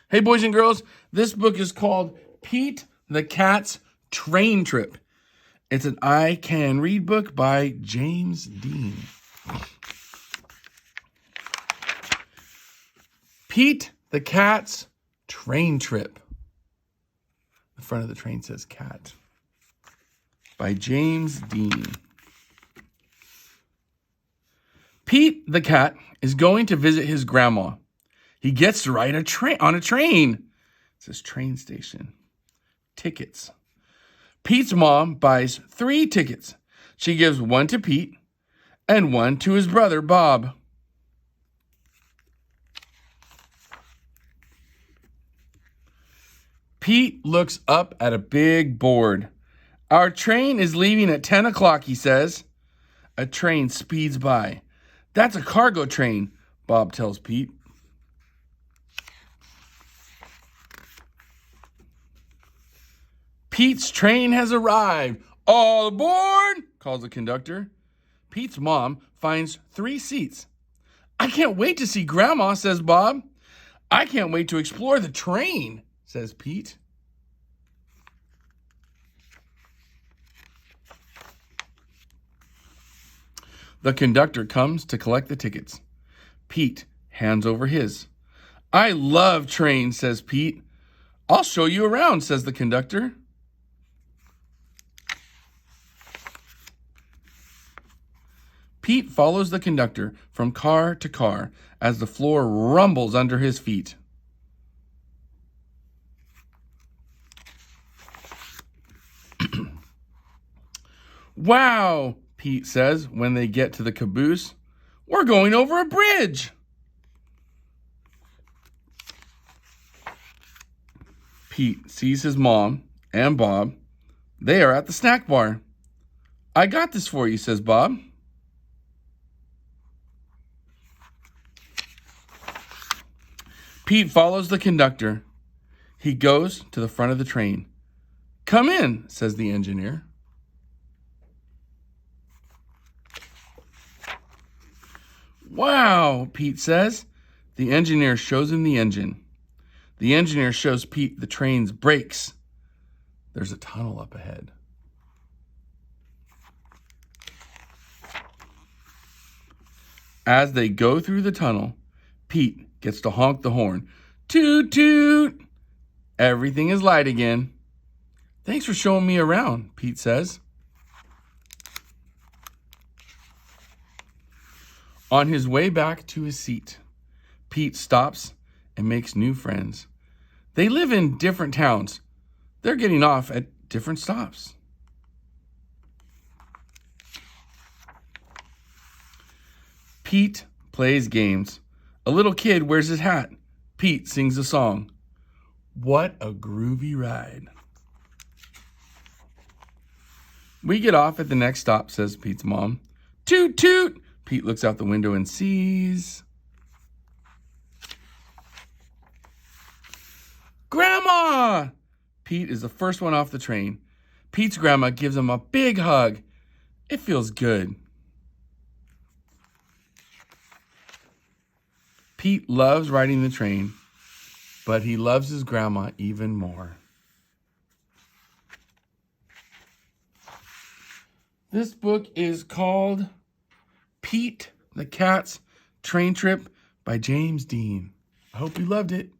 Hey, boys and girls, this book is called Pete the Cat's Train Trip. It's an I Can Read book by James Dean. Pete the Cat's Train Trip. The front of the train says cat. By James Dean. Pete the cat is going to visit his grandma. He gets to ride on a train. It says train station. Tickets. Pete's mom buys 3 tickets. She gives 1 to Pete and 1 to his brother, Bob. Pete looks up at a big board. Our train is leaving at 10 o'clock, he says. A train speeds by. That's a cargo train, Bob tells Pete. Pete's train has arrived. All aboard, calls the conductor. Pete's mom finds 3 seats. I can't wait to see Grandma, says Bob. I can't wait to explore the train, says Pete. The conductor comes to collect the tickets. Pete hands over his. I love trains, says Pete. I'll show you around, says the conductor. Pete follows the conductor from car to car as the floor rumbles under his feet. Wow, Pete says when they get to the caboose. We're going over a bridge. Pete sees his mom and Bob. They are at the snack bar. I got this for you, says Bob. Pete follows the conductor. He goes to the front of the train. Come in, says the engineer. Wow, Pete says. The engineer shows him the engine. The engineer shows Pete the train's brakes. There's a tunnel up ahead. As they go through the tunnel, Pete gets to honk the horn. Toot, toot. Everything is light again. Thanks for showing me around, Pete says. On his way back to his seat, Pete stops and makes new friends. They live in different towns. They're getting off at different stops. Pete plays games. A little kid wears his hat. Pete sings a song. What a groovy ride. We get off at the next stop, says Pete's mom. Toot, toot. Pete looks out the window and sees Grandma! Pete is the first one off the train. Pete's grandma gives him a big hug. It feels good. Pete loves riding the train, but he loves his grandma even more. This book is called Pete the Cat's Train Trip by James Dean. I hope you loved it.